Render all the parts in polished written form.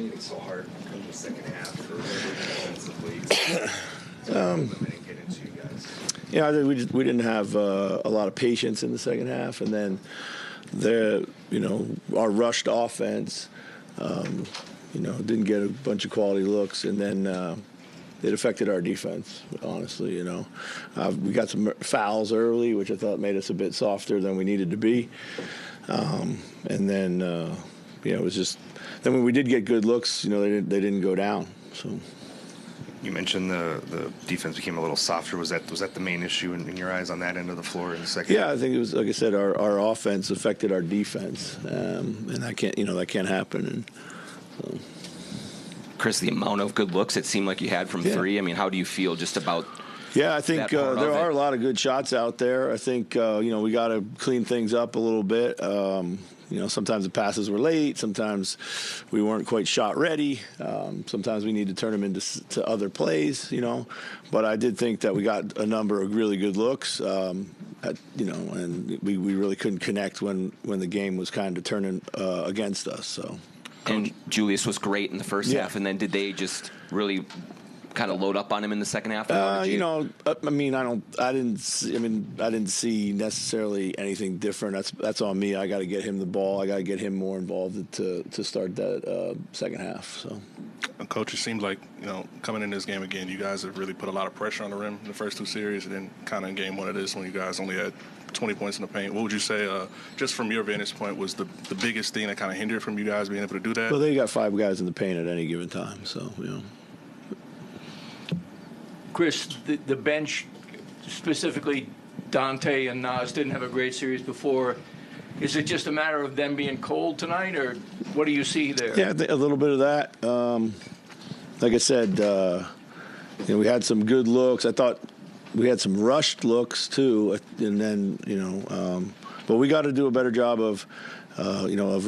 made it so hard in the second half for defensively? Limiting getting to you guys. Yeah, I think we didn't have a lot of patience in the second half, and then our rushed offense, didn't get a bunch of quality looks, and then it affected our defense. Honestly, we got some fouls early, which I thought made us a bit softer than we needed to be, and then it was just. Then when we did get good looks, they didn't go down. So. You mentioned the defense became a little softer. Was that the main issue in your eyes on that end of the floor in the second? Yeah, I think it was, like I said, our offense affected our defense, and that can't happen. And so. Chris, the amount of good looks it seemed like you had from three. I mean, how do you feel just about? Yeah, I think there are a lot of good shots out there. I think we got to clean things up a little bit. Sometimes the passes were late. Sometimes we weren't quite shot ready. Sometimes we need to turn them into other plays, But I did think that we got a number of really good looks, and we really couldn't connect when the game was kind of turning against us. So. And Julius was great in the first half, and then did they just really kind of load up on him in the second half? I didn't see necessarily anything different. That's on me. I got to get him the ball. I got to get him more involved to start that second half. So, Coach, it seemed like coming in this game again, you guys have really put a lot of pressure on the rim in the first two series, and then kind of in game one of this when you guys only had 20 points in the paint. What would you say, just from your vantage point, was the biggest thing that kind of hindered from you guys being able to do that? Well, they got 5 guys in the paint at any given time, so Chris, the bench, specifically Dante and Nas, didn't have a great series before. Is it just a matter of them being cold tonight, or what do you see there? Yeah, a little bit of that. Like I said, we had some good looks. I thought we had some rushed looks too, and then but we got to do a better job of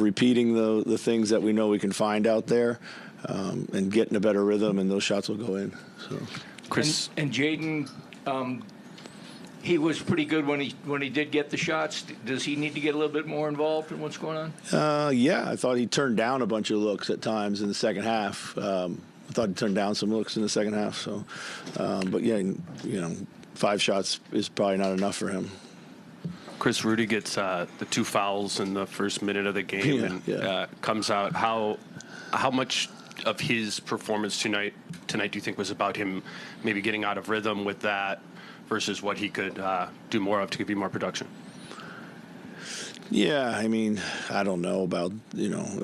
repeating the things that we know we can find out there, and getting a better rhythm, and those shots will go in. So. Chris and Jaden, he was pretty good when he did get the shots. Does he need to get a little bit more involved in what's going on? Yeah, I thought he turned down a bunch of looks at times in the second half. I thought he turned down some looks in the second half. So, but yeah, 5 shots is probably not enough for him. Chris, Rudy gets the 2 fouls in the first minute of the game comes out. How much of his performance tonight do you think was about him maybe getting out of rhythm with that versus what he could do more of to give you more production? Yeah, I don't know about,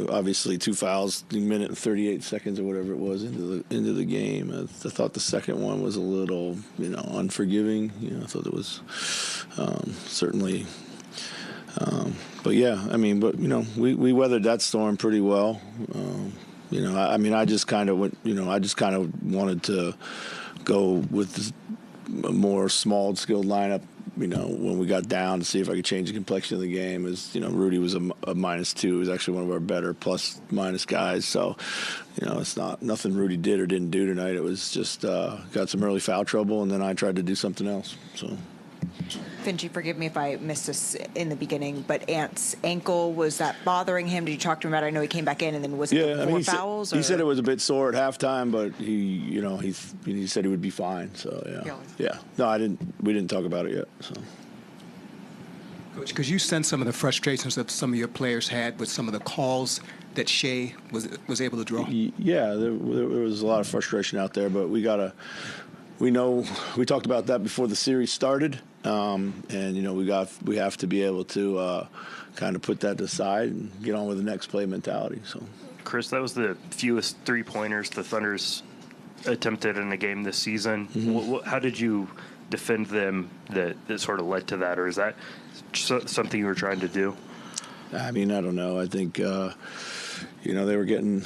obviously 2 fouls in a minute and 38 seconds or whatever it was into the game. I thought the second one was a little, unforgiving. I thought it was certainly. But yeah, we weathered that storm pretty well. I just kind of went. I just kind of wanted to go with a more small, skilled lineup. When we got down, to see if I could change the complexion of the game. Rudy was a -2. He was actually one of our better plus-minus guys. So, it's nothing Rudy did or didn't do tonight. It was just got some early foul trouble, and then I tried to do something else. So. Finch, forgive me if I missed this in the beginning, but Ant's ankle, was that bothering him? Did you talk to him about it? I know he came back in, and then was it 4 fouls? He said it was a bit sore at halftime, but he said he would be fine. So yeah. No, we didn't talk about it yet. So. Coach, could you sense some of the frustrations that some of your players had with some of the calls that Shai was able to draw? Yeah, there was a lot of frustration out there, but we talked about that before the series started. We have to be able to kind of put that aside and get on with the next play mentality. So, Chris, that was the fewest 3-pointers the Thunder's attempted in a game this season. Mm-hmm. How did you defend them that sort of led to that, or is that something you were trying to do? I don't know. I think they were getting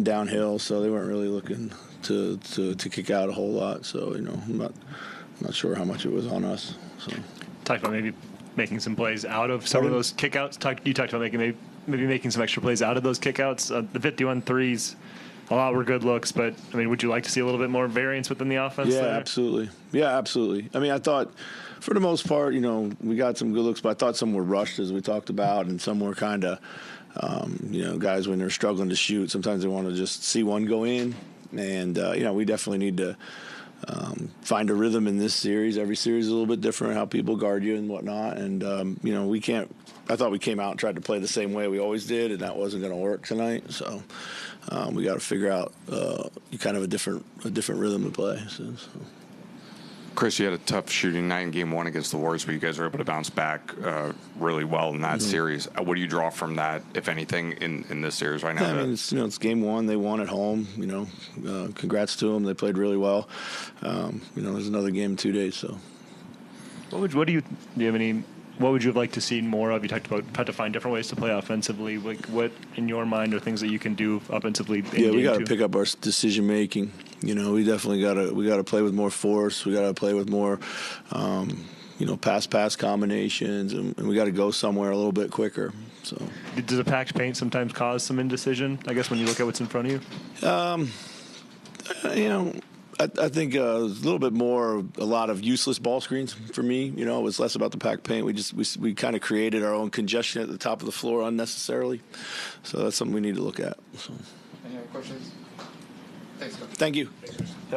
downhill, so they weren't really looking to kick out a whole lot. So I'm not sure how much it was on us. So. Talked about maybe making some plays out of some of those kickouts. You talked about maybe making some extra plays out of those kickouts. The 51 threes, a lot were good looks, but would you like to see a little bit more variance within the offense? Yeah, there? Absolutely. Yeah, absolutely. I thought for the most part, we got some good looks, but I thought some were rushed, as we talked about, and some were kind of Guys when they're struggling to shoot, sometimes they want to just see one go in, and we definitely need to find a rhythm in this series. Every series is a little bit different, how people guard you and whatnot, and we can't. I thought we came out and tried to play the same way we always did, and that wasn't going to work tonight. So we got to figure out kind of a different rhythm to play. So. Chris, you had a tough shooting night in Game 1 against the Warriors, but you guys were able to bounce back really well in that series. What do you draw from that, if anything, in this series right now? Yeah, I mean, it's Game 1. They won at home. Congrats to them. They played really well. There's another game in 2 days. So, what do you have any? What would you have liked to see more of? You talked about how to find different ways to play offensively. Like, what in your mind are things that you can do offensively? We got to pick up our decision making. We definitely got to play with more force. We got to play with more, pass combinations, and we got to go somewhere a little bit quicker. So, does a packed paint sometimes cause some indecision? I guess when you look at what's in front of you. I think a little bit more, a lot of useless ball screens for me. It was less about the packed paint. We kind of created our own congestion at the top of the floor unnecessarily. So that's something we need to look at. So. Any other questions? Thanks, Coach. Thank you.